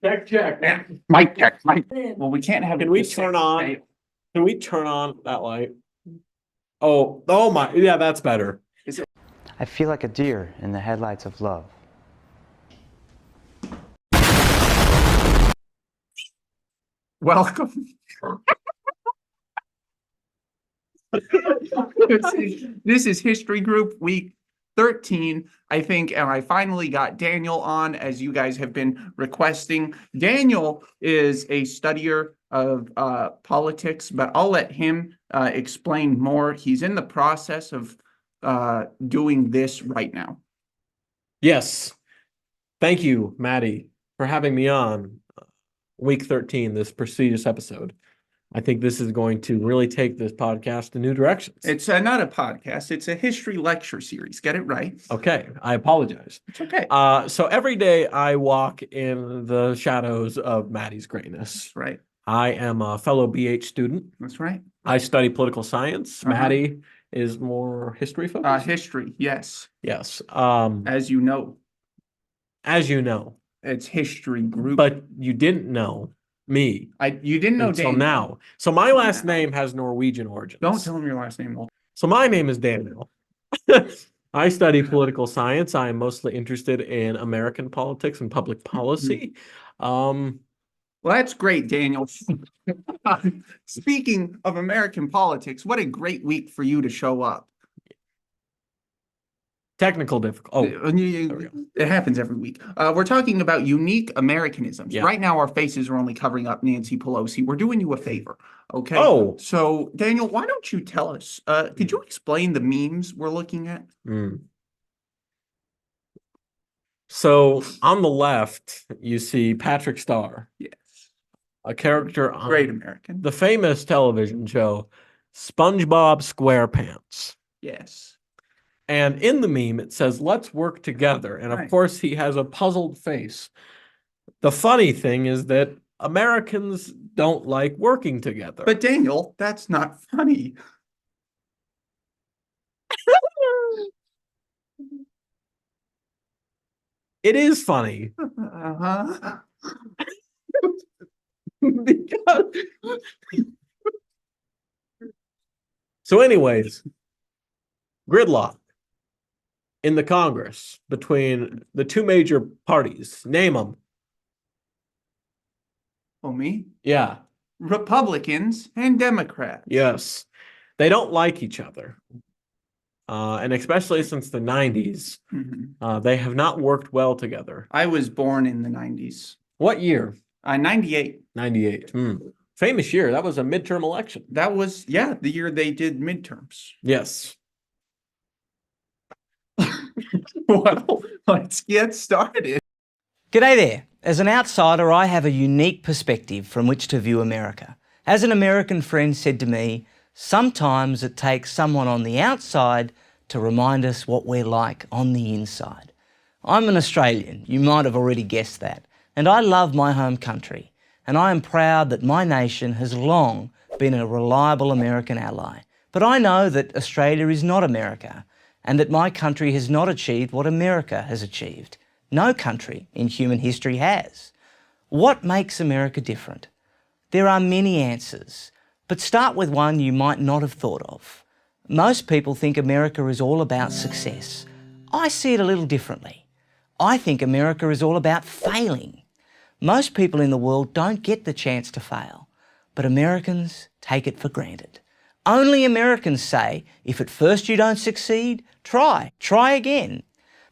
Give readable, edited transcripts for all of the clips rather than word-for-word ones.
Check. Yeah, mic check, mic. Well, we can't have. Can we turn on? Can we turn on that light? Oh my, yeah, that's better. I feel like a deer in the headlights of love. Welcome. This is History Group Week 13, I think, and I finally got Daniel on, as you guys have been requesting. Daniel is a studier of politics, but I'll let him explain more. He's in the process of doing this right now. Yes. Thank you, Maddie, for having me on week 13, this prestigious episode. I think this is going to really take this podcast in new directions. It's not a podcast. It's a history lecture series. Get it right. Okay. I apologize. It's okay. So every day I walk in the shadows of Maddie's greatness. That's right. I am a fellow BH student. That's right. I study political science. Maddie is more history focused. History. Yes. Yes. As you know. As you know. It's History Group. But you didn't know me. You didn't know until Daniel. now. So my last name has Norwegian origins. Don't tell him your last name. So my name is Daniel. I study political science. I am mostly interested in American politics and public policy. Well, that's great, Daniel. Speaking of American politics, what a great week for you to show up. Technical difficulty. It happens every week. We're talking about unique Americanisms. Yeah. Right now, our faces are only covering up Nancy Pelosi. We're doing you a favor, okay? Oh. So, Daniel, why don't you tell us? Could you explain the memes we're looking at? So on the left, you see Patrick Starr. Yes. A character on Great American. the famous television show SpongeBob SquarePants. Yes. And in the meme, it says, "Let's work together." And of course, he has a puzzled face. The funny thing is that Americans don't like working together. But Daniel, that's not funny. It is funny. So anyways, gridlock in the Congress between the two major parties. Name them. Oh, me? Yeah. Republicans and Democrats. Yes. They don't like each other. And especially since the 90s, they have not worked well together. I was born in the 90s. What year? 98. 98. Famous year. That was a midterm election. That was, the year they did midterms. Yes. Well, let's get started. G'day there. As an outsider, I have a unique perspective from which to view America. As an American friend said to me, sometimes it takes someone on the outside to remind us what we're like on the inside. I'm an Australian, you might have already guessed that, and I love my home country, and I am proud that my nation has long been a reliable American ally. But I know that Australia is not America, and that my country has not achieved what America has achieved. No country in human history has. What makes America different? There are many answers, but start with one you might not have thought of. Most people think America is all about success. I see it a little differently. I think America is all about failing. Most people in the world don't get the chance to fail, but Americans take it for granted. Only Americans say, if at first you don't succeed, try again.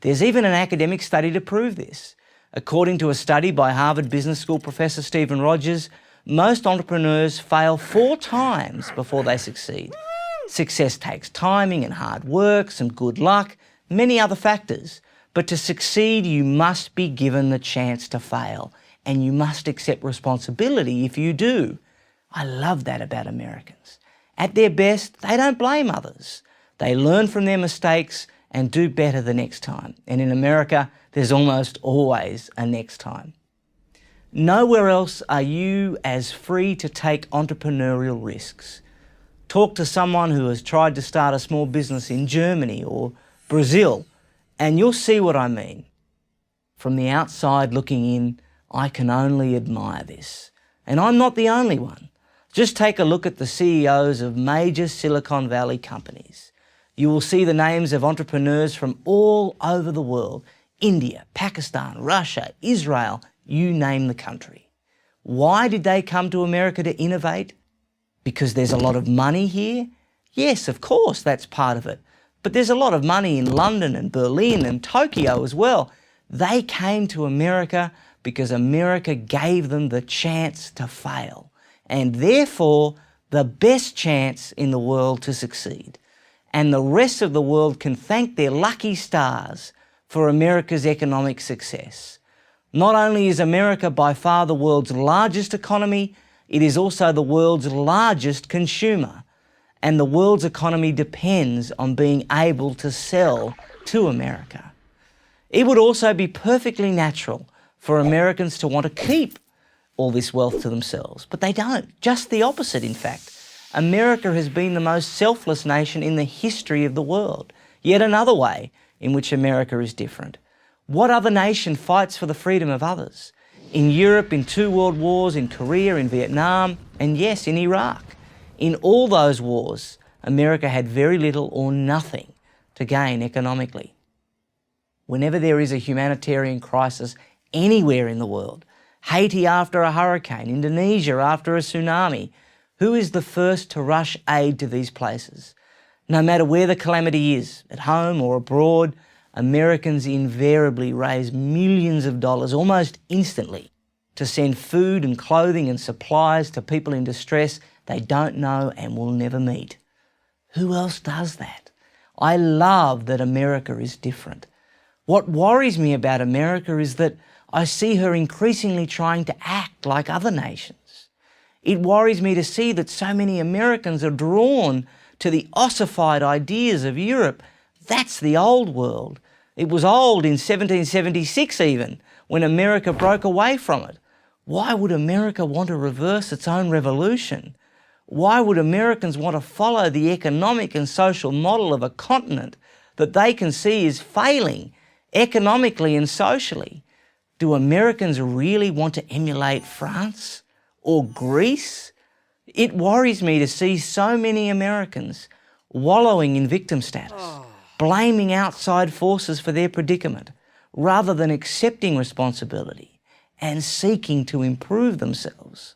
There's even an academic study to prove this. According to a study by Harvard Business School professor Stephen Rogers, most entrepreneurs fail 4 times before they succeed. Success takes timing and hard work, some good luck, many other factors. But to succeed, you must be given the chance to fail, and you must accept responsibility if you do. I love that about Americans. At their best, they don't blame others. They learn from their mistakes and do better the next time. And in America, there's almost always a next time. Nowhere else are you as free to take entrepreneurial risks. Talk to someone who has tried to start a small business in Germany or Brazil, and you'll see what I mean. From the outside looking in, I can only admire this. And I'm not the only one. Just take a look at the CEOs of major Silicon Valley companies. You will see the names of entrepreneurs from all over the world: India, Pakistan, Russia, Israel, you name the country. Why did they come to America to innovate? Because there's a lot of money here? Yes, of course, that's part of it. But there's a lot of money in London and Berlin and Tokyo as well. They came to America because America gave them the chance to fail, and therefore the best chance in the world to succeed. And the rest of the world can thank their lucky stars for America's economic success. Not only is America by far the world's largest economy, it is also the world's largest consumer. And the world's economy depends on being able to sell to America. It would also be perfectly natural for Americans to want to keep all this wealth to themselves, but they don't. Just the opposite, in fact. America has been the most selfless nation in the history of the world. Yet another way in which America is different. What other nation fights for the freedom of others? In Europe, in 2 world wars, in Korea, in Vietnam, and yes, in Iraq. In all those wars, America had very little or nothing to gain economically. Whenever there is a humanitarian crisis anywhere in the world, Haiti after a hurricane, Indonesia after a tsunami, who is the first to rush aid to these places? No matter where the calamity is, at home or abroad, Americans invariably raise millions of dollars almost instantly to send food and clothing and supplies to people in distress they don't know and will never meet. Who else does that? I love that America is different. What worries me about America is that I see her increasingly trying to act like other nations. It worries me to see that so many Americans are drawn to the ossified ideas of Europe. That's the old world. It was old in 1776 even, when America broke away from it. Why would America want to reverse its own revolution? Why would Americans want to follow the economic and social model of a continent that they can see is failing economically and socially? Do Americans really want to emulate France or Greece? It worries me to see so many Americans wallowing in victim status, blaming outside forces for their predicament, rather than accepting responsibility and seeking to improve themselves.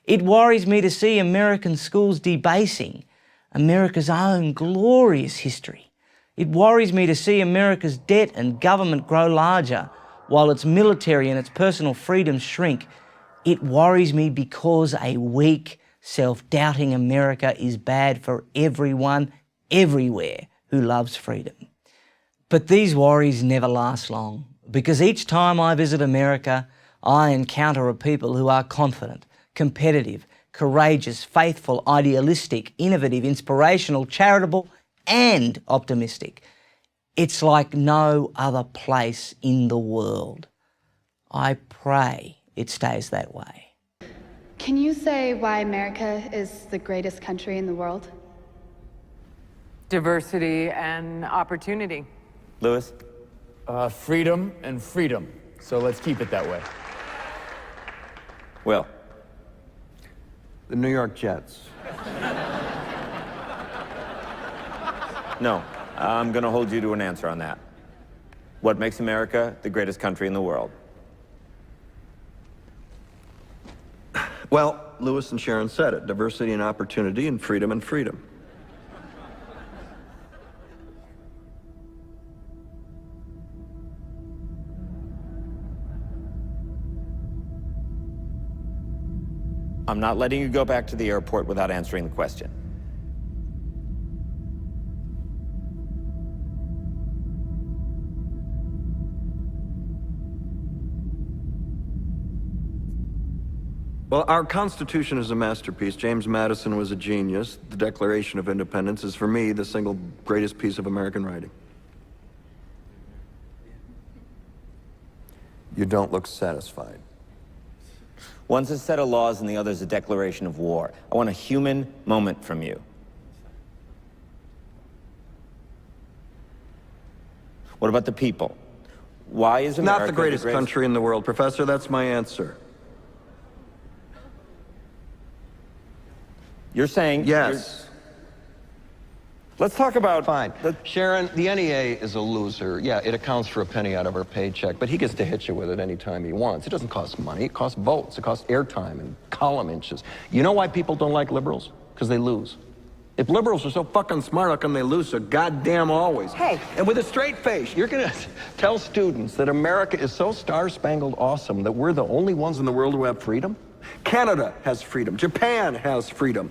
It worries me to see American schools debasing America's own glorious history. It worries me to see America's debt and government grow larger while its military and its personal freedoms shrink. It worries me because a weak, self-doubting America is bad for everyone, everywhere, who loves freedom. But these worries never last long, because each time I visit America, I encounter a people who are confident, competitive, courageous, faithful, idealistic, innovative, inspirational, charitable, and optimistic. It's like no other place in the world. I pray it stays that way. Can you say why America is the greatest country in the world? Diversity and opportunity. Lewis? Freedom and freedom. So let's keep it that way. Will? The New York Jets. No, I'm going to hold you to an answer on that. What makes America the greatest country in the world? Well, Lewis and Sharon said it. Diversity and opportunity and freedom and freedom. I'm not letting you go back to the airport without answering the question. Well, our Constitution is a masterpiece. James Madison was a genius. The Declaration of Independence is, for me, the single greatest piece of American writing. You don't look satisfied. One's a set of laws and the other's a declaration of war. I want a human moment from you. What about the people? Why is America Not the greatest country in the world, Professor. That's my answer. You're saying Yes. Let's talk about Fine. Sharon, the NEA is a loser. Yeah, it accounts for a penny out of our paycheck, but he gets to hit you with it anytime he wants. It doesn't cost money. It costs votes. It costs airtime and column inches. You know why people don't like liberals? Because they lose. If liberals are so fucking smart, how come they lose so goddamn always? Hey, and with a straight face, you're going to tell students that America is so star-spangled awesome that we're the only ones in the world who have freedom? Canada has freedom. Japan has freedom.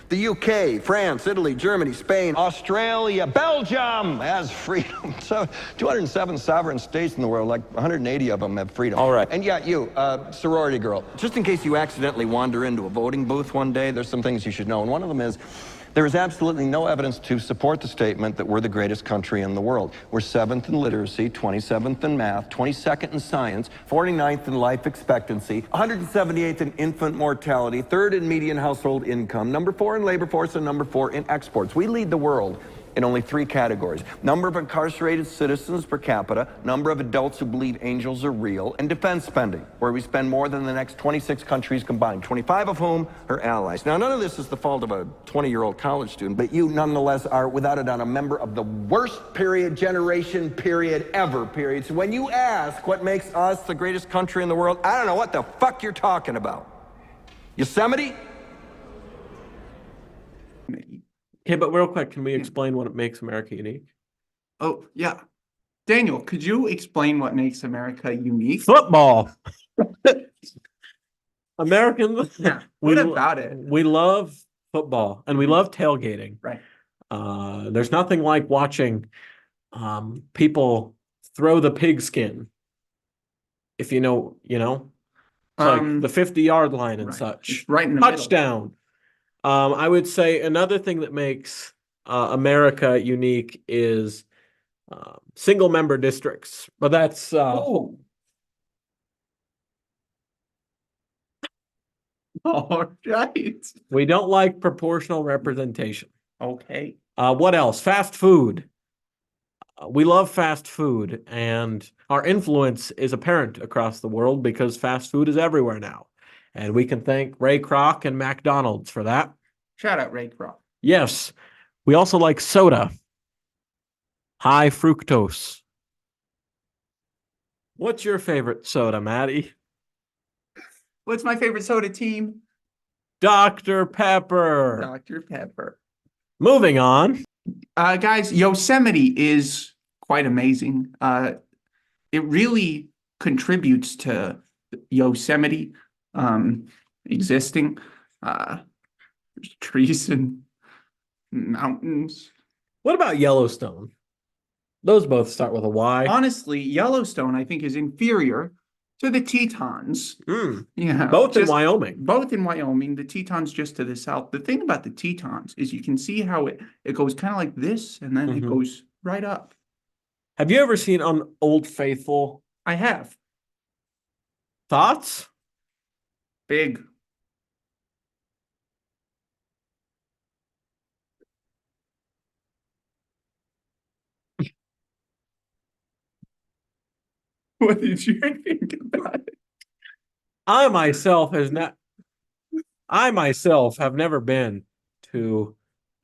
The UK, France, Italy, Germany, Spain, Australia, Belgium has freedom. So 207 sovereign states in the world, like 180 of them have freedom. All right. And yeah, you, sorority girl. Just in case you accidentally wander into a voting booth one day, There's some things you should know, and one of them is there is absolutely no evidence to support the statement that we're the greatest country in the world. We're 7th in literacy, 27th in math, 22nd in science, 49th in life expectancy, 178th in infant mortality, 3rd in median household income, number 4 in labor force, and number 4 in exports. We lead the world in only 3 categories: number of incarcerated citizens per capita, number of adults who believe angels are real, and defense spending, where we spend more than the next 26 countries combined, 25 of whom are allies. Now, none of this is the fault of a 20-year-old college student, but you nonetheless are, without a doubt, a member of the worst generation ever. So when you ask what makes us the greatest country in the world, I don't know what the fuck you're talking about. Yosemite? Okay, but real quick, can we explain what makes America unique? Oh, yeah. Daniel, could you explain what makes America unique? Football. American. Yeah, what about it? We love football and we love tailgating. Right. There's nothing like watching people throw the pigskin. If you know, it's like the 50-yard line and right. such. It's right in the Touchdown. I would say another thing that makes America unique is single member districts, but that's Oh. All right. we don't like proportional representation. Okay. What else? Fast food. We love fast food, and our influence is apparent across the world because fast food is everywhere now. And we can thank Ray Kroc and McDonald's for that. Shout out Ray Kroc. Yes. We also like soda. High fructose. What's your favorite soda, Maddie? What's my favorite soda team? Dr. Pepper. Dr. Pepper. Moving on. Guys, Yosemite is quite amazing. It really contributes to Yosemite existing. There's trees and mountains. What about Yellowstone? Those both start with a Y. Honestly, Yellowstone, I think, is inferior to the Tetons. Yeah, Both in Wyoming. Both in Wyoming. The Tetons just to the south. The thing about the Tetons is you can see how it goes kind of like this, and then it goes right up. Have you ever seen on Old Faithful? I have. Thoughts? Big. What did you think about it? I myself have never been to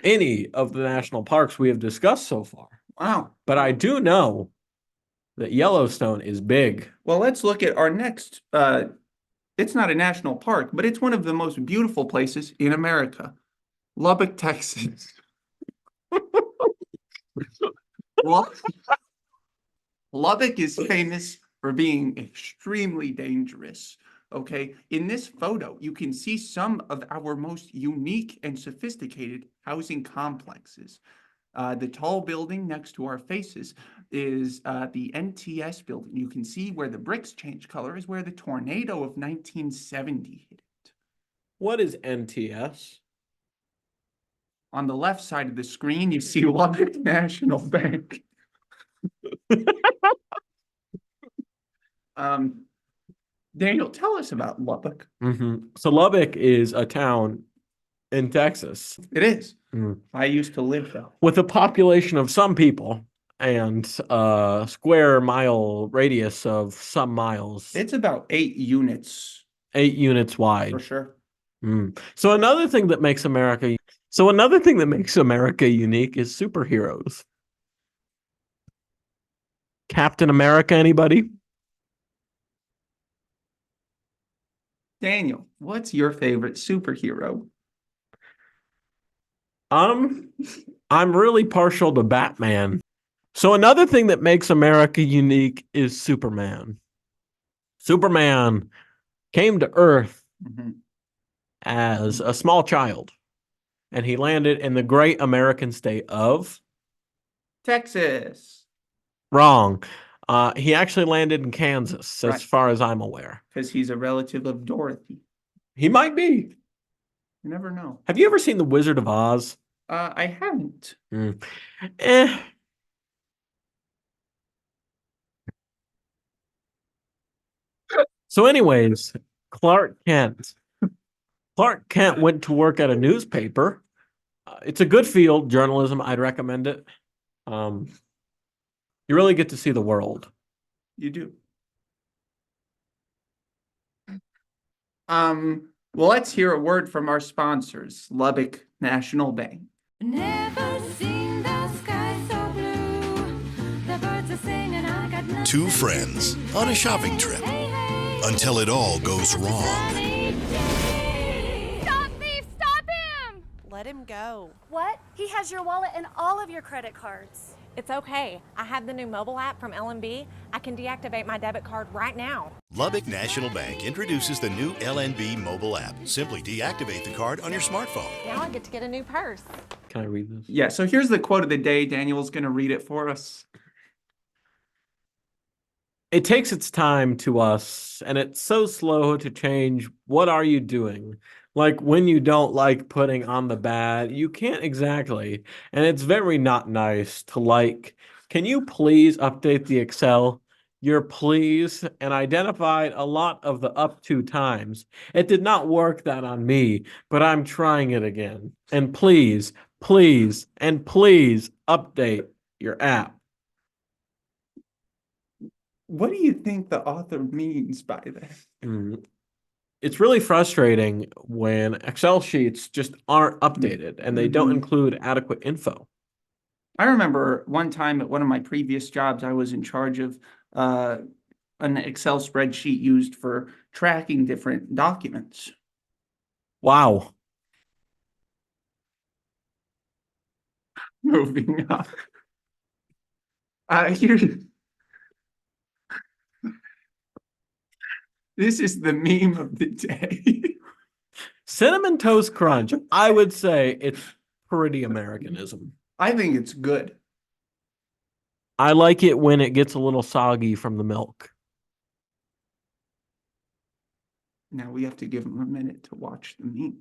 any of the national parks we have discussed so far. Wow. But I do know that Yellowstone is big. Well, let's look at our next, it's not a national park, but it's one of the most beautiful places in America. Lubbock, Texas. Well, Lubbock is famous for being extremely dangerous. Okay, in this photo, you can see some of our most unique and sophisticated housing complexes. The tall building next to our faces is the NTS building. You can see where the bricks change color is where the tornado of 1970 hit it. What is NTS? On the left side of the screen, you see Lubbock National Bank. Daniel, tell us about Lubbock. So Lubbock is a town in Texas. It is. I used to live there. With a population of some people, and square mile radius of some miles. It's about 8 units 8 units wide. for sure. So another thing that makes America unique is superheroes. Captain America, anybody? Daniel, what's your favorite superhero? I'm really partial to Batman. So another thing that makes America unique is Superman. Superman came to Earth as a small child, and he landed in the great American state of Texas. wrong. He actually landed in Kansas, as Right. far as I'm aware. Because he's a relative of Dorothy. He might be. You never know. Have you ever seen The Wizard of Oz? I haven't. Eh. So anyways, Clark Kent went to work at a newspaper. It's a good field, journalism. I'd recommend it. You really get to see the world. You do. Well, let's hear a word from our sponsors, Lubbock National Bank. Never seen the sky so blue. The birds are singing, I got nothing. Two friends on a shopping trip until it all goes wrong. Stop thief, stop him! Let him go. What? He has your wallet and all of your credit cards. It's okay. I have the new mobile app from LNB. I can deactivate my debit card right now. Lubbock National Bank introduces the new LNB mobile app. Simply deactivate the card on your smartphone. Now I get to get a new purse. Can I read this? Yeah, so here's the quote of the day. Daniel's going to read it for us. It takes its time to us, and it's so slow to change. What are you doing? Like when you don't like putting on the bad, you can't exactly. And it's very not nice to like, can you please update the Excel? Your please, and identified a lot of the up to times. It did not work that on me, but I'm trying it again. And please, please, and please update your app. What do you think the author means by that? It's really frustrating when Excel sheets just aren't updated and they don't include adequate info. I remember one time at one of my previous jobs, I was in charge of an Excel spreadsheet used for tracking different documents. Wow. Moving on. Here. This is the meme of the day. Cinnamon Toast Crunch. I would say it's pretty Americanism. I think it's good. I like it when it gets a little soggy from the milk. Now we have to give him a minute to watch the meme.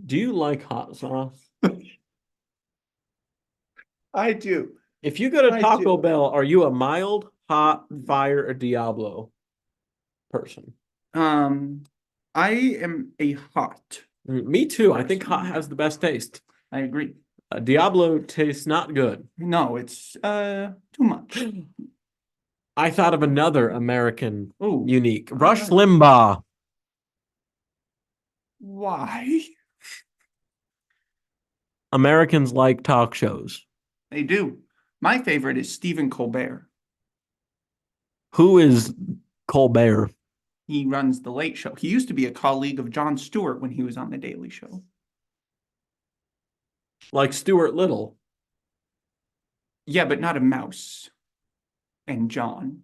Do you like hot sauce? I do. If you go to Taco Bell, are you a mild, hot, fire, or Diablo person? I am a hot. Me too. I think hot has the best taste. I agree. Diablo tastes not good. No, it's too much. I thought of another American unique. All Rush right. Limbaugh. Why? Americans like talk shows. They do. My favorite is Stephen Colbert. Who is Colbert? He runs The Late Show. He used to be a colleague of Jon Stewart when he was on The Daily Show. Like Stuart Little. Yeah, but not a mouse. And John.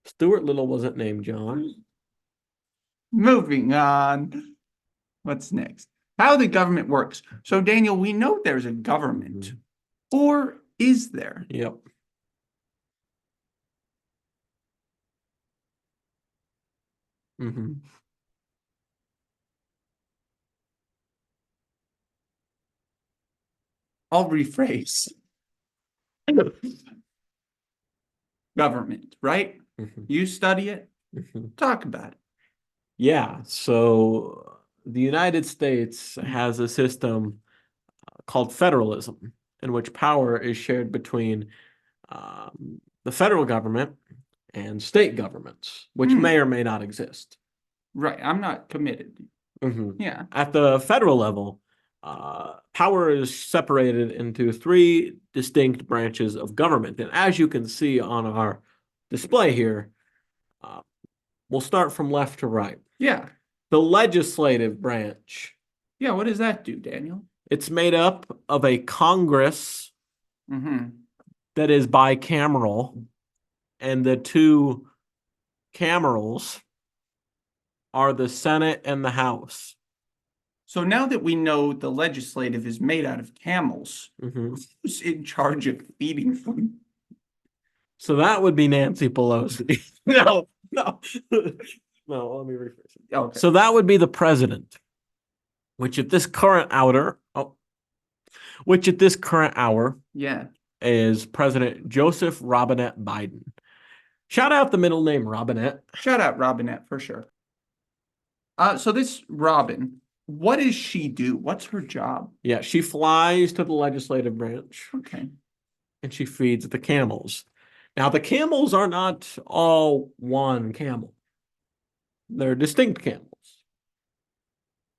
Stuart Little wasn't named John. Moving on. What's next? How the government works. So, Daniel, we know there's a government. Or is there? Yep. I'll rephrase. Government, right? You study it. Talk about it. Yeah, so the United States has a system called federalism, in which power is shared between the federal government and state governments, which may or may not exist. Right. I'm not committed. Yeah. At the federal level, power is separated into three distinct branches of government. And as you can see on our display here, we'll start from left to right. Yeah. The legislative branch. Yeah. What does that do, Daniel? It's made up of a Congress Mm-hmm. that is bicameral, and the two camerals are the Senate and the House. So now that we know the legislative is made out of camels, who's in charge of feeding them? So that would be Nancy Pelosi. No, let me rephrase it. Okay. So that would be the president, which at this current hour, Yeah. is President Joseph Robinette Biden. Shout out the middle name Robinette. Shout out Robinette for sure. So this Robin, what does she do? What's her job? Yeah, she flies to the legislative branch. Okay. And she feeds the camels. Now, the camels are not all one camel. They're distinct camels.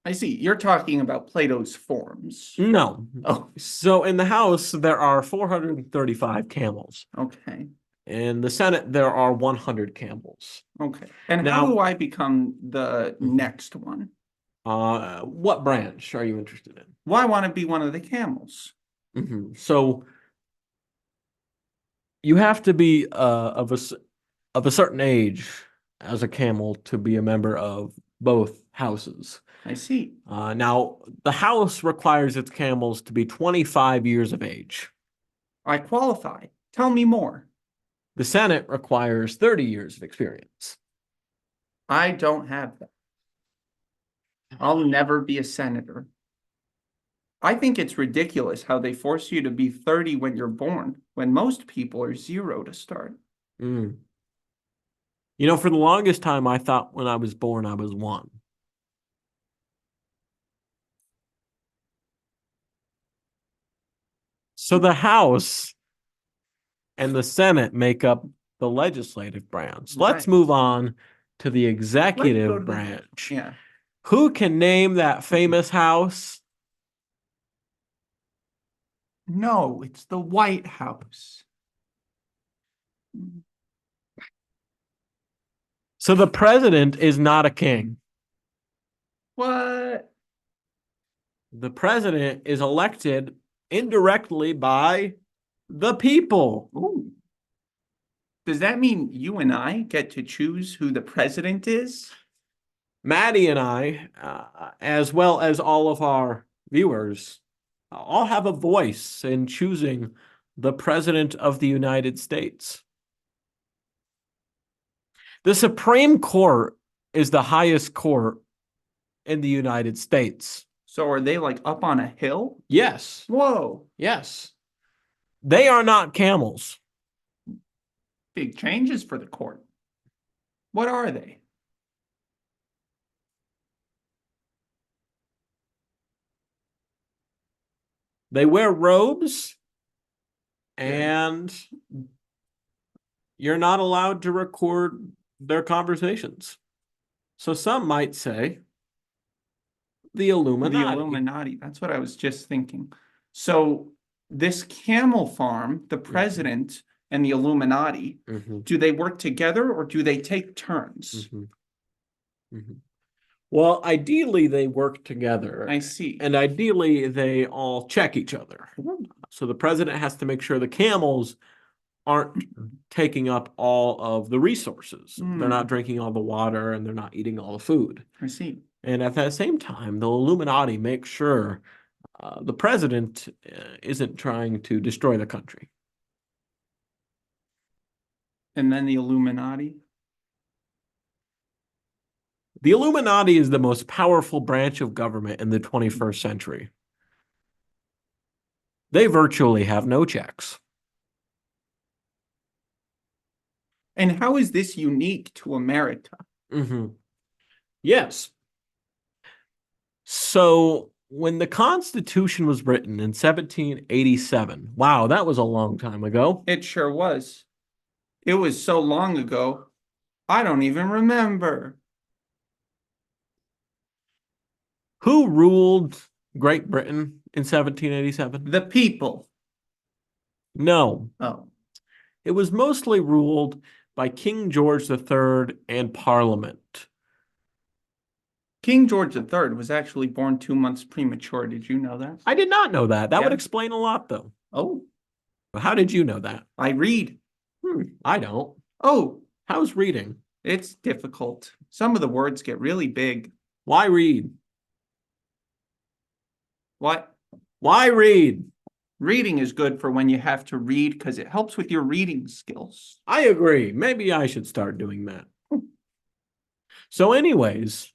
I see. You're talking about Plato's forms. No. Oh, so in the House, there are 435 camels. Okay. In the Senate, there are 100 camels. Okay. And Now, how do I become the next one? What branch are you interested in? Well, I want to be one of the camels. So you have to be of a certain age as a camel to be a member of both houses. I see. Now, the House requires its camels to be 25 years of age. I qualify. Tell me more. The Senate requires 30 years of experience. I don't have that. I'll never be a senator. I think it's ridiculous how they force you to be 30 when you're born, when most people are 0 to start. You know, for the longest time, I thought when I was born, I was 1. So the House and the Senate make up the legislative branch. Let's move on to the executive branch. Yeah. Who can name that famous house? No, it's the White House. So the president is not a king. What? The president is elected indirectly by the people. Ooh. Does that mean you and I get to choose who the president is? Maddie and I, as well as all of our viewers, all have a voice in choosing the President of the United States. The Supreme Court is the highest court in the United States. So are they like up on a hill? Yes. Whoa. Yes. They are not camels. Big changes for the court. What are they? They wear robes, and you're not allowed to record their conversations. So some might say the Illuminati. The Illuminati. That's what I was just thinking. So this camel farm, the president and the Illuminati, do they work together or do they take turns? Well, ideally, they work together. I see. And ideally, they all check each other. So the president has to make sure the camels aren't taking up all of the resources. They're not drinking all the water and they're not eating all the food. I see. And at that same time, the Illuminati make sure the president isn't trying to destroy the country. And then the Illuminati? The Illuminati is the most powerful branch of government in the 21st century. They virtually have no checks. And how is this unique to America? Yes. So when the Constitution was written in 1787, wow, that was a long time ago. It sure was. It was so long ago, I don't even remember. Who ruled Great Britain in 1787? The people. No, Oh, it was mostly ruled by King George III and Parliament. King George III was actually born 2 months premature. Did you know that? I did not know that. That would Yeah. explain a lot, though. Oh, How did you know that? I read. I don't. Oh, How's reading? it's difficult. Some of the words get really big. Why read? What? Why read? Reading is good for when you have to read because it helps with your reading skills. I agree. Maybe I should start doing that. So anyways,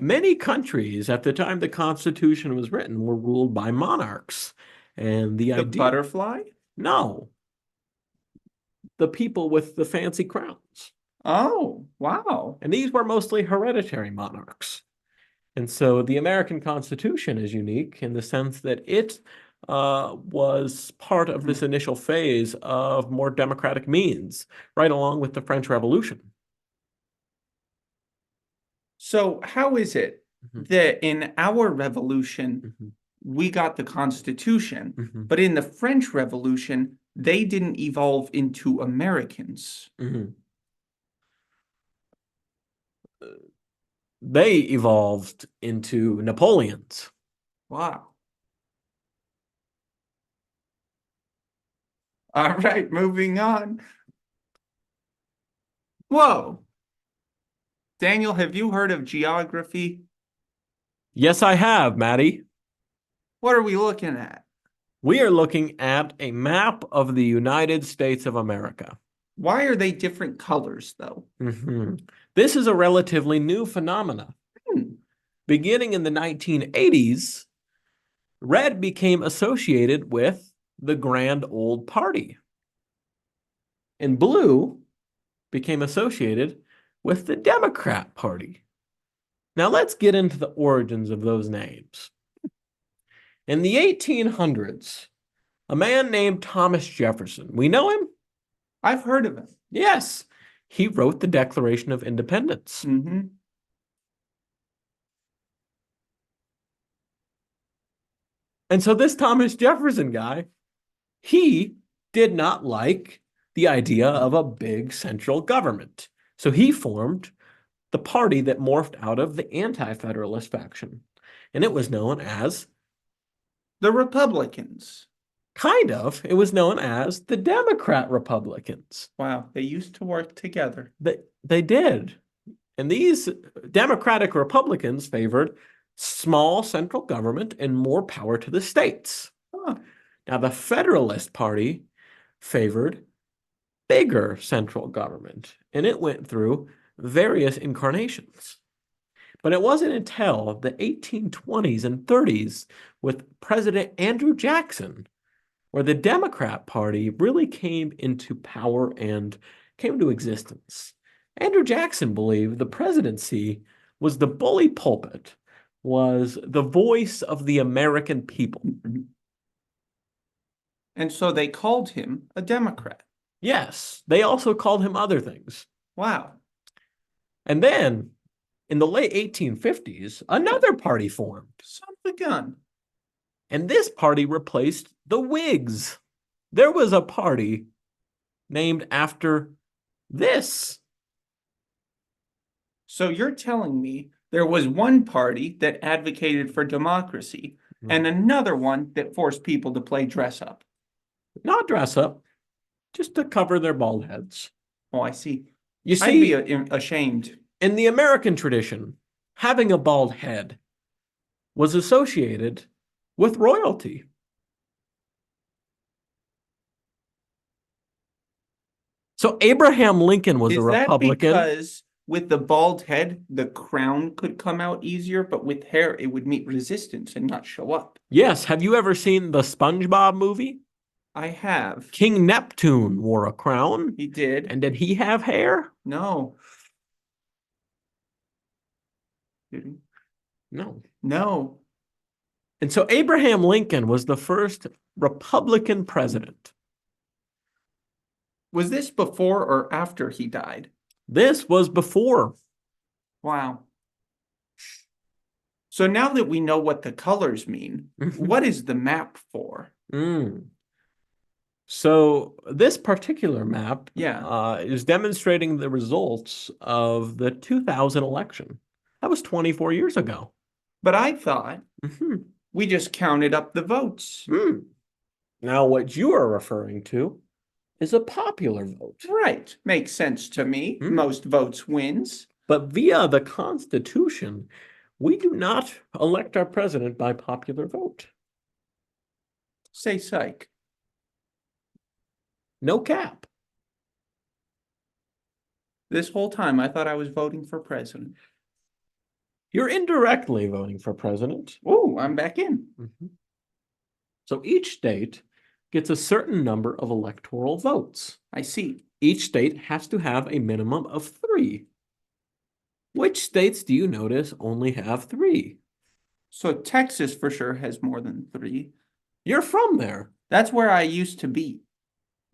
many countries at the time the Constitution was written were ruled by monarchs. And the The idea... butterfly? No. The people with the fancy crowns. Oh, wow. And these were mostly hereditary monarchs. And so the American Constitution is unique in the sense that it was part of this initial phase of more democratic means, right along with the French Revolution. So how is it that in our revolution, we got the Constitution, but in the French Revolution, they didn't evolve into Americans? They evolved into Napoleons. Wow. All right, moving on. Whoa. Daniel, have you heard of geography? Yes, I have, Maddie. What are we looking at? We are looking at a map of the United States of America. Why are they different colors, though? This is a relatively new phenomena. Beginning in the 1980s, red became associated with the Grand Old Party, and blue became associated with the Democrat Party. Now let's get into the origins of those names. In the 1800s, a man named Thomas Jefferson, we know him? I've heard of him. Yes, he wrote the Declaration of Independence. And so this Thomas Jefferson guy, he did not like the idea of a big central government. So he formed the party that morphed out of the anti-federalist faction. And it was known as the Republicans. Kind of. It was known as the Democrat Republicans. Wow, they used to work together. They did. And these Democratic Republicans favored small central government and more power to the states. Now, the Federalist Party favored bigger central government, and it went through various incarnations. But it wasn't until the 1820s and 30s with President Andrew Jackson where the Democrat Party really came into power and came into existence. Andrew Jackson believed the presidency was the bully pulpit, was the voice of the American people. And so they called him a Democrat. Yes, they also called him other things. Wow. And then, in the late 1850s, another party formed. Son of a gun. And this party replaced the Whigs. There was a party named after this. So you're telling me there was one party that advocated for democracy and another one that forced people to play dress up? Not dress up, just to cover their bald heads. Oh, I see. You see, I'd be ashamed. In the American tradition, having a bald head was associated with royalty. So Abraham Lincoln was a Republican. Is that because with the bald head, the crown could come out easier, but with hair, it would meet resistance and not show up? Yes. Have you ever seen the SpongeBob movie? I have. King Neptune wore a crown. He did. And did he have hair? No. No. No. And so Abraham Lincoln was the first Republican president. Was this before or after he died? This was before. Wow. So now that we know what the colors mean, what is the map for? So this particular map Yeah. is demonstrating the results of the 2000 election. That was 24 years ago. But I thought we just counted up the votes. Now, what you are referring to is a popular vote. Right. Makes sense to me. Most votes wins. But via the Constitution, we do not elect our president by popular vote. Say psych. No cap. This whole time, I thought I was voting for president. You're indirectly voting for president. Oh, I'm back in. So each state gets a certain number of electoral votes. I see. Each state has to have a minimum of 3. Which states do you notice only have 3? So Texas for sure has more than 3. You're from there. That's where I used to be.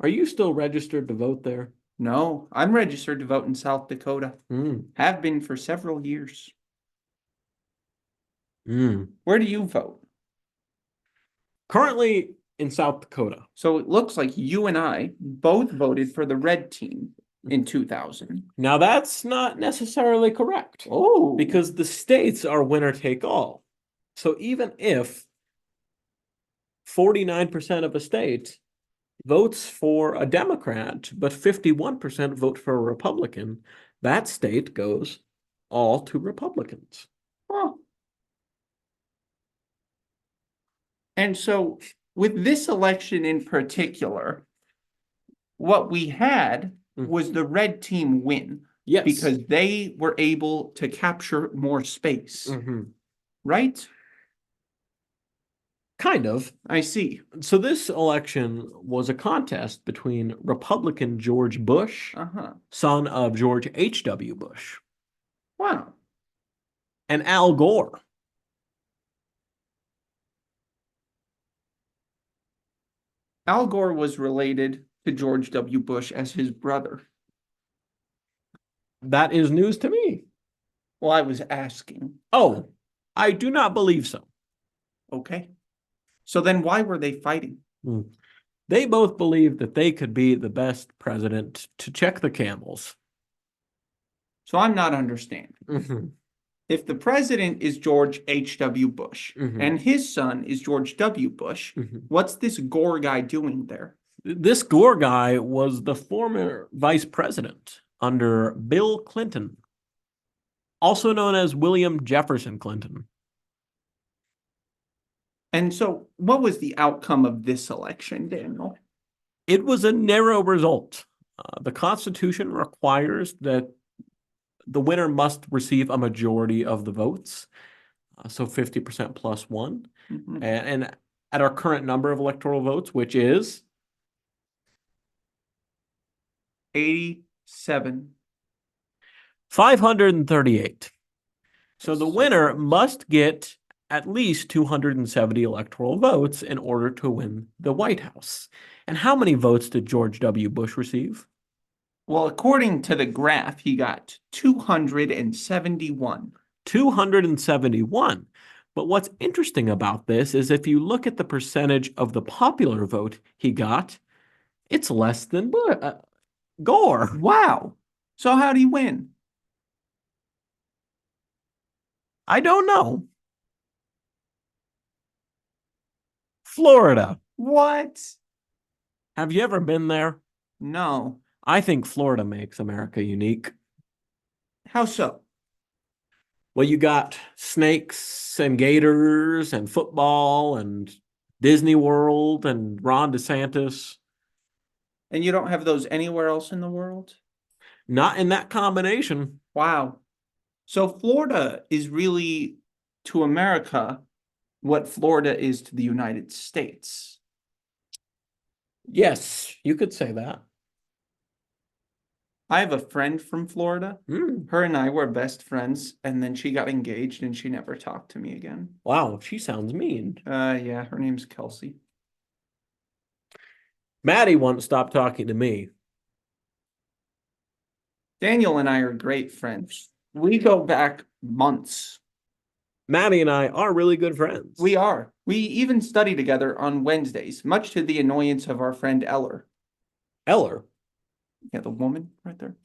Are you still registered to vote there? No, I'm registered to vote in South Dakota. Have been for several years. Where do you vote? Currently in South Dakota. So it looks like you and I both voted for the red team in 2000. Now that's not necessarily correct. Oh. Because the states are winner take all. So even if 49% of a state votes for a Democrat, but 51% vote for a Republican, that state goes all to Republicans. Huh. And so with this election in particular, what we had was the red team win. Yes. Because they were able to capture more space. Right? Kind of. I see. So this election was a contest between Republican George Bush, son of George H.W. Bush. Wow. And Al Gore. Al Gore was related to George W. Bush as his brother. That is news to me. Well, I was asking. Oh, I do not believe so. Okay. So then why were they fighting? They both believed that they could be the best president to check the camels. So I'm not understanding. If the president is George H.W. Bush and his son is George W. Bush, what's this Gore guy doing there? This Gore guy was the former vice president under Bill Clinton, also known as William Jefferson Clinton. And so what was the outcome of this election, Daniel? It was a narrow result. The Constitution requires that the winner must receive a majority of the votes, so 50% plus 1. And at our current number of electoral votes, which is 87. 538. So the winner must get at least 270 electoral votes in order to win the White House. And how many votes did George W. Bush receive? Well, according to the graph, he got 271. 271. But what's interesting about this is if you look at the percentage of the popular vote he got, it's less than Gore. Wow. So how'd he win? I don't know. Florida. What? Have you ever been there? No. I think Florida makes America unique. How so? Well, you got snakes and gators and football and Disney World and Ron DeSantis. And you don't have those anywhere else in the world? Not in that combination. Wow. So Florida is really to America what Florida is to the United States. Yes, you could say that. I have a friend from Florida. Mm. Her and I were best friends, and then she got engaged and she never talked to me again. Wow, she sounds mean. Yeah, her name's Kelsey. Maddie won't stop talking to me. Daniel and I are great friends. We go back months. Maddie and I are really good friends. We are. We even study together on Wednesdays, much to the annoyance of our friend Eller. Eller? Yeah, the woman right there.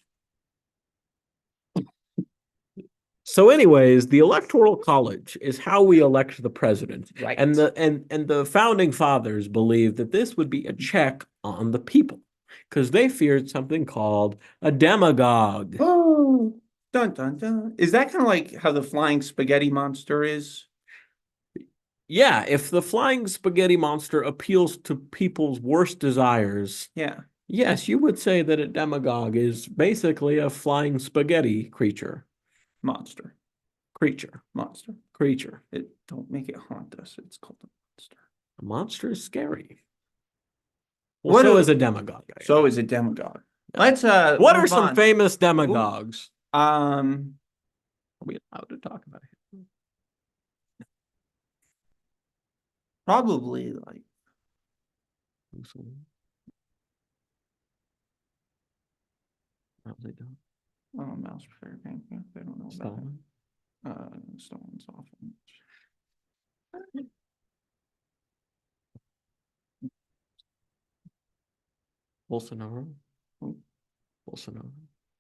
So anyways, the Electoral College is how we elect the president. Right. And the founding fathers believed that this would be a check on the people because they feared something called a demagogue. Oh, dun dun dun. Is that kind of like how the flying spaghetti monster is? Yeah, if the flying spaghetti monster appeals to people's worst desires, Yeah. yes, you would say that a demagogue is basically a flying spaghetti creature. Monster. Creature. Monster. Creature. Don't make it haunt us. It's called a monster. A monster is scary. Well, What so do- is a demagogue. I guess. So is a demagogue. Yeah. Let's What are move some on. famous demagogues? Are we allowed to talk about it? Probably like mouse Fairbank. They don't know about Stalin. it. Stalin's awful. Bolsonaro. Who? Bolsonaro.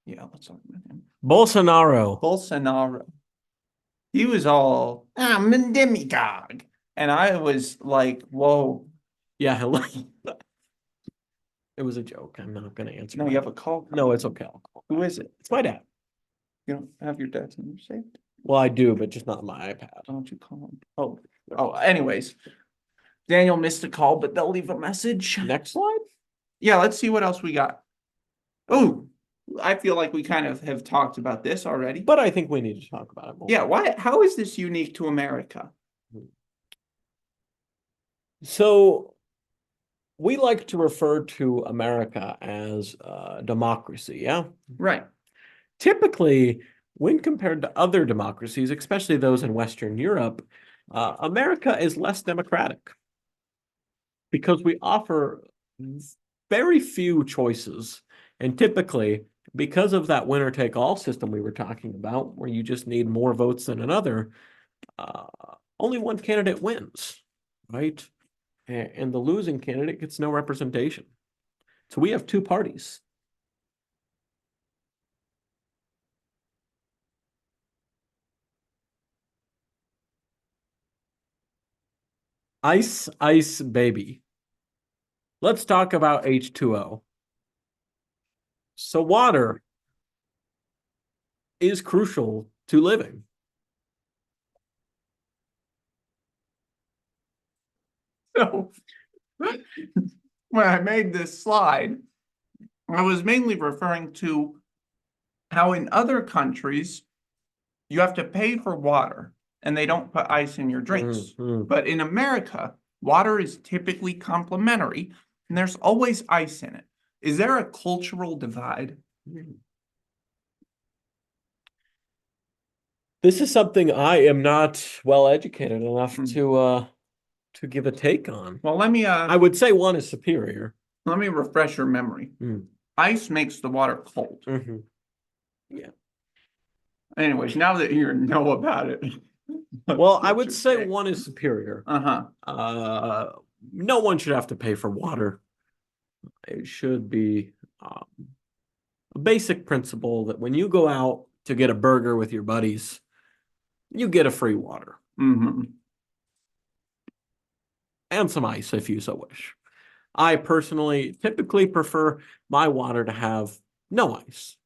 Yeah, let's talk about him. Bolsonaro. Bolsonaro. He was all, I'm a demagogue. And I was like, whoa. Yeah, it was a joke. I'm not going to answer. No, you have a call. No, it's okay. I'll call. Who is it? It's my dad. You don't have your dad's number saved? Well, I do, but just not on my iPad. Why don't you call him? Oh, anyways. Daniel missed a call, but they'll leave a message. Next slide. Yeah, let's see what else we got. Oh, I feel like we kind of have talked about this already. But I think we need to talk about it more. Yeah, why? How is this unique to America? So we like to refer to America as democracy, yeah? Right. Typically, when compared to other democracies, especially those in Western Europe, America is less democratic because we offer very few choices. And typically, because of that winner-take-all system we were talking about, where you just need more votes than another, only one candidate wins, right? And the losing candidate gets no representation. So we have two parties. Ice, ice, baby. Let's talk about H2O. So water is crucial to living. So when I made this slide, I was mainly referring to how in other countries you have to pay for water and they don't put ice in your drinks. But in America, water is typically complimentary and there's always ice in it. Is there a cultural divide? This is something I am not well educated enough to give a take on. Well, let me I would say one is superior. let me refresh your memory. Ice makes the water cold. Yeah. Anyways, now that you know about it. Well, I would say one is superior. Uh-huh. No one should have to pay for water. It should be a basic principle that when you go out to get a burger with your buddies, you get a free water. And some ice if you so wish. I personally typically prefer my water to have no ice.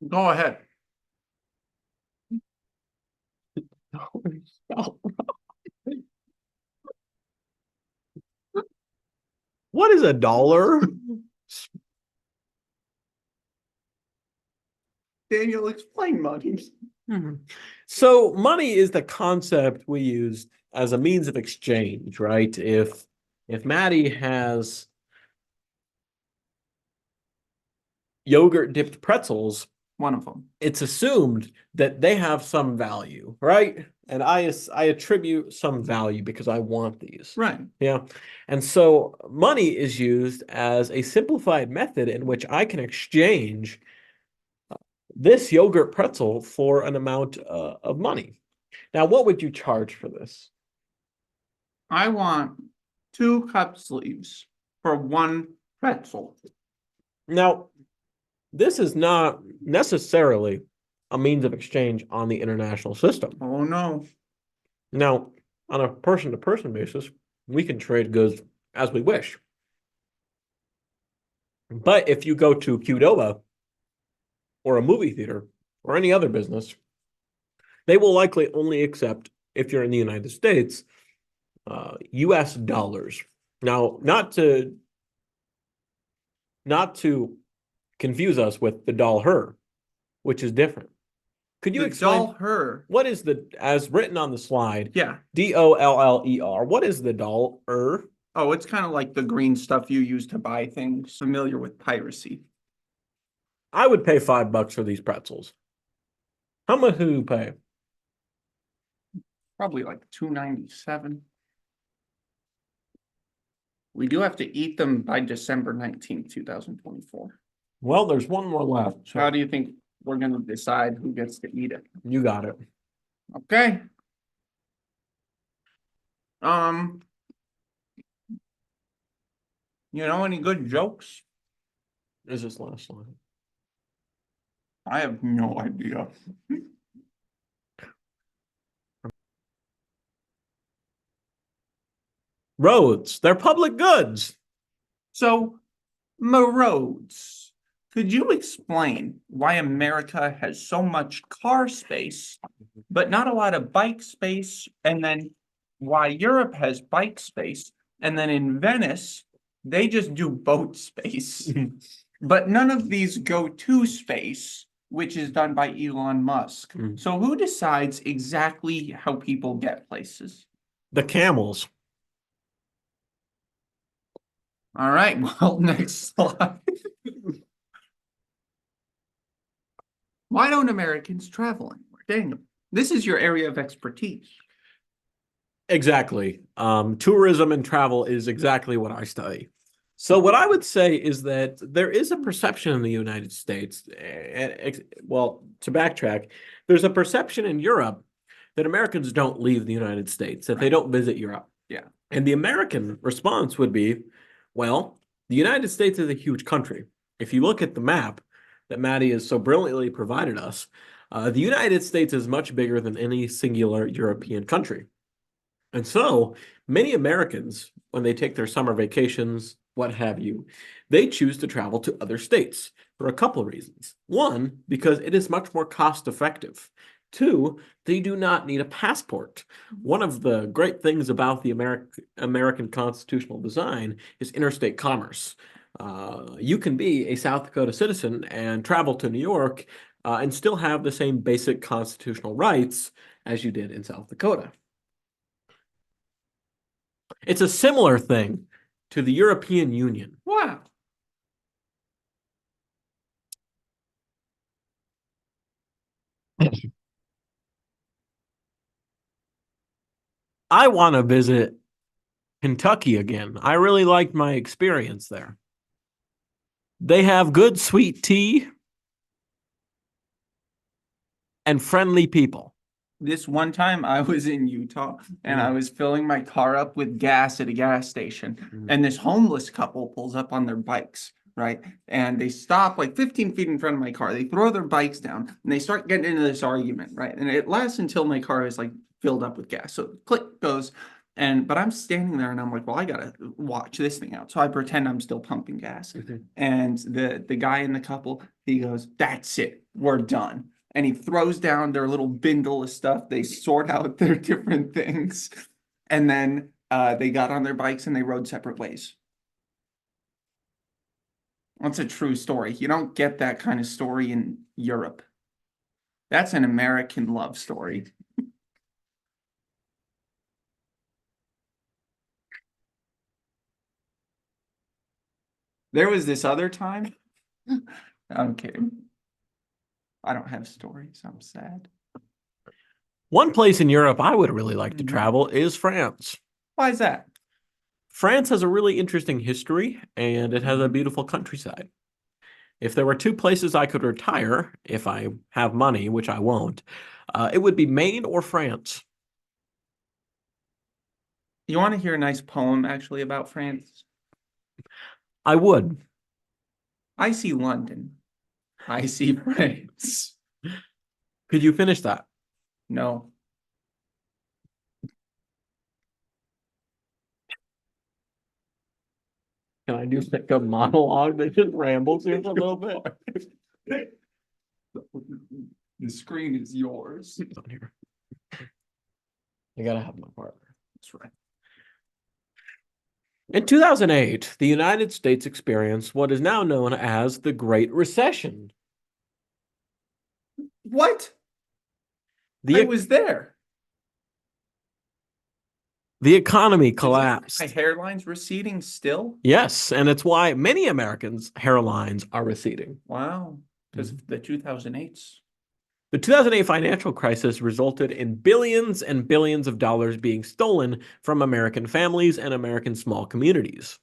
Go ahead. What is a dollar? Daniel, explain money. So money is the concept we use as a means of exchange, right? If Maddie has yogurt dipped pretzels, One of them. it's assumed that they have some value, right? And I attribute some value because I want these. Right. Yeah. And so money is used as a simplified method in which I can exchange this yogurt pretzel for an amount of money. Now, what would you charge for this? I want 2 cup sleeves for 1 pretzel. Now, this is not necessarily a means of exchange on the international system. Oh, no. Now, on a person-to-person basis, we can trade goods as we wish. But if you go to Qdoba or a movie theater or any other business, they will likely only accept, if you're in the United States, US dollars. Now, not to confuse us with the dollar, which is different. Could you explain Dollar. what is as written on the slide? Yeah. DOLLER. What is the dollar? Oh, it's kind of like the green stuff you use to buy things. Familiar with piracy. I would pay $5 for these pretzels. How much do you pay? Probably like $2.97. We do have to eat them by December 19th, 2024. Well, there's one more left. So How do you think we're going to decide who gets to eat it? you got it. Okay. You know any good jokes? Is this last slide? I have no idea. Roads, they're public goods. So, roads. Could you explain why America has so much car space, but not a lot of bike space, and then why Europe has bike space, and then in Venice, they just do boat space, but none of these go to space, which is done by Elon Musk. So who decides exactly how people get places? The camels. All right, well, next slide. Why don't Americans travel anymore? Daniel, this is your area of expertise. Exactly. Tourism and travel is exactly what I study. So what I would say is that there is a perception in the United States, well, to backtrack, there's a perception in Europe that Americans don't leave the United States, that they don't visit Europe. Yeah. And the American response would be, well, the United States is a huge country. If you look at the map that Maddie has so brilliantly provided us, the United States is much bigger than any singular European country. And so many Americans, when they take their summer vacations, what have you, they choose to travel to other states for a couple of reasons. One, because it is much more cost effective. Two, they do not need a passport. One of the great things about the American constitutional design is interstate commerce. You can be a South Dakota citizen and travel to New York and still have the same basic constitutional rights as you did in South Dakota. It's a similar thing to the European Union. Wow. I want to visit Kentucky again. I really liked my experience there. They have good sweet tea and friendly people. This one time I was in Utah and I was filling my car up with gas at a gas station, and this homeless couple pulls up on their bikes, right? And they stop like 15 feet in front of my car. They throw their bikes down and they start getting into this argument, right? And it lasts until my car is like filled up with gas. So click goes. But I'm standing there and I'm like, well, I gotta watch this thing out. So I pretend I'm still pumping gas. And the guy in the couple, he goes, "That's it, we're done." And he throws down their little bindle of stuff. They sort out their different things. And then they got on their bikes and they rode separate ways. That's a true story. You don't get that kind of story in Europe. That's an American love story. There was this other time I'm kidding. I don't have stories. I'm sad. One place in Europe I would really like to Mhm. travel is France. Why is that? France has a really interesting history and it has a beautiful countryside. If there were two places I could retire, if I have money, which I won't, it would be Maine or France. You want to hear a nice poem actually about France? I would. I see London. I see France. Could you finish that? No. Can I do like a monologue that just rambles here for a little bit? The screen is yours. On here. I gotta have my partner. That's right. In 2008, the United States experienced what is now known as the Great Recession. What? The, I was there. the economy collapsed. My hairline's receding still? Yes, and it's why many Americans' hairlines are receding. Wow. Because of the 2008s. The 2008 financial crisis resulted in billions and billions of dollars being stolen from American families and American small communities.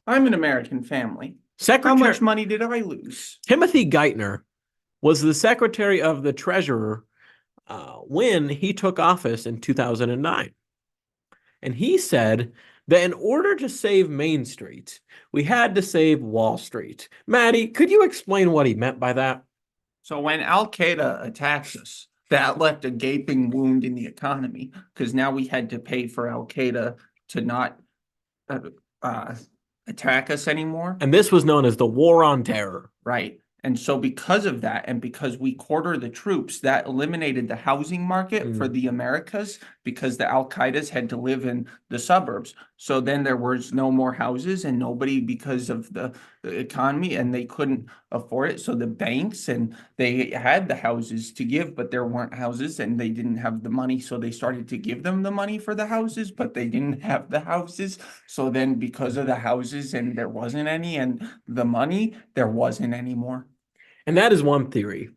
I'm an American family. How much money did I lose? Timothy Geithner was the Secretary of the Treasurer when he took office in 2009. And he said that in order to save Main Street, we had to save Wall Street. Maddie, could you explain what he meant by that? So when Al Qaeda attacked us, that left a gaping wound in the economy because now we had to pay for Al Qaeda to not attack us anymore. And this was known as the War on Terror. Right. And so because of that, and because we quarter the troops, that eliminated the housing market for the Americas because the Al Qaeda's had to live in the suburbs. So then there was no more houses and nobody because of the economy and they couldn't afford it. So the banks and they had the houses to give, but there weren't houses and they didn't have the money. So they started to give them the money for the houses, but they didn't have the houses. So then because of the houses and there wasn't any and the money, there wasn't any more. And that is one theory.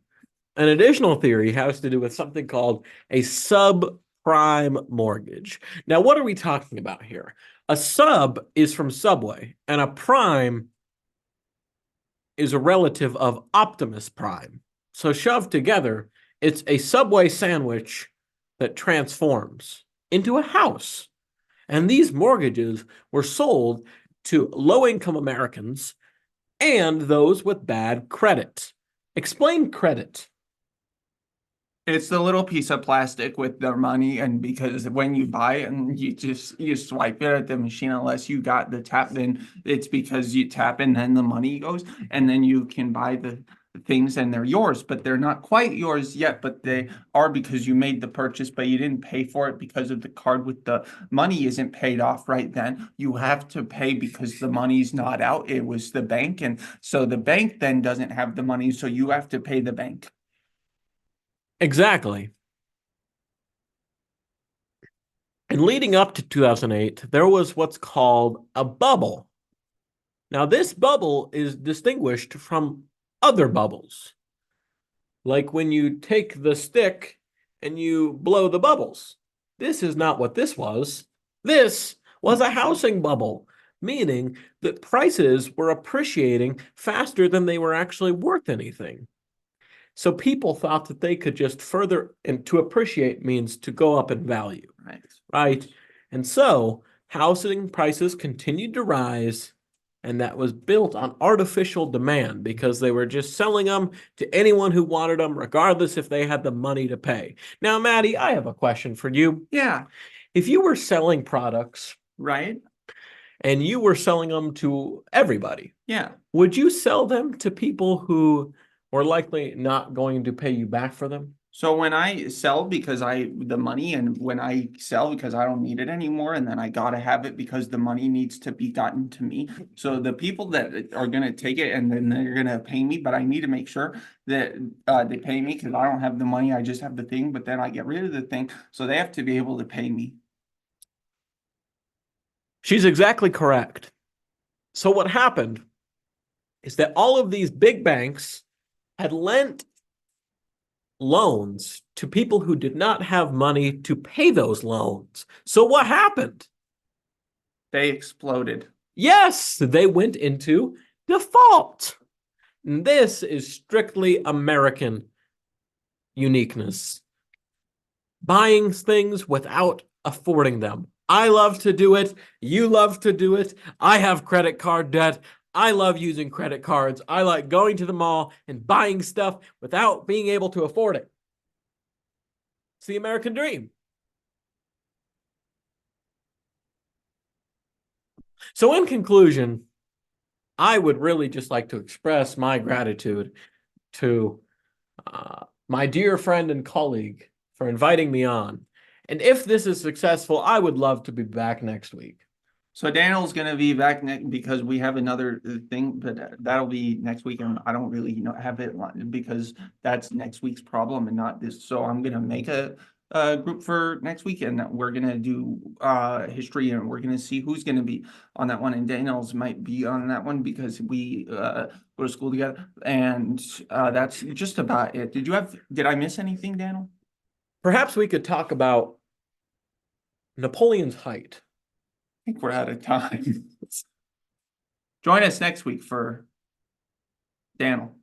An additional theory has to do with something called a subprime mortgage. Now, what are we talking about here? A sub is from Subway, and a prime is a relative of Optimus Prime. So shoved together, it's a Subway sandwich that transforms into a house. And these mortgages were sold to low-income Americans and those with bad credit. Explain credit. It's the little piece of plastic with their money, and because when you buy it and you swipe it at the machine, unless you got the tap, then it's because you tap and then the money goes, and then you can buy the things and they're yours, but they're not quite yours yet, but they are because you made the purchase, but you didn't pay for it because of the card with the money isn't paid off right then. You have to pay because the money's not out. It was the bank, and so the bank then doesn't have the money, so you have to pay the bank. Exactly. And leading up to 2008, there was what's called a bubble. Now, this bubble is distinguished from other bubbles. Like when you take the stick and you blow the bubbles. This is not what this was. This was a housing bubble, meaning that prices were appreciating faster than they were actually worth anything. So people thought that they could just further, and to appreciate means to go up in value, right? And so housing prices continued to rise, and that was built on artificial demand because they were just selling them to anyone who wanted them, regardless if they had the money to pay. Now, Maddie, I have a question for you. Yeah. If you were selling products, right, and you were selling them to everybody, yeah, would you sell them to people who were likely not going to pay you back for them? So when I sell because the money, and when I sell because I don't need it anymore, and then I gotta have it because the money needs to be gotten to me. So the people that are gonna take it and then they're gonna pay me, but I need to make sure that they pay me because I don't have the money, I just have the thing, but then I get rid of the thing. So they have to be able to pay me. She's exactly correct. So what happened is that all of these big banks had lent loans to people who did not have money to pay those loans. So what happened? They exploded. Yes, they went into default. And this is strictly American uniqueness. Buying things without affording them. I love to do it. You love to do it. I have credit card debt. I love using credit cards. I like going to the mall and buying stuff without being able to afford it. It's the American dream. So in conclusion, I would really just like to express my gratitude to my dear friend and colleague for inviting me on. And if this is successful, I would love to be back next week. So Daniel's going to be back next because we have another thing, but that'll be next week. And I don't really, have it because that's next week's problem and not this. So I'm going to make a group for next week, and we're going to do history, and we're going to see who's going to be on that one. And Daniel's might be on that one because we go to school together. And that's just about it. Did I miss anything, Daniel? Perhaps we could talk about Napoleon's height. I think we're out of time. Join us next week for Daniel.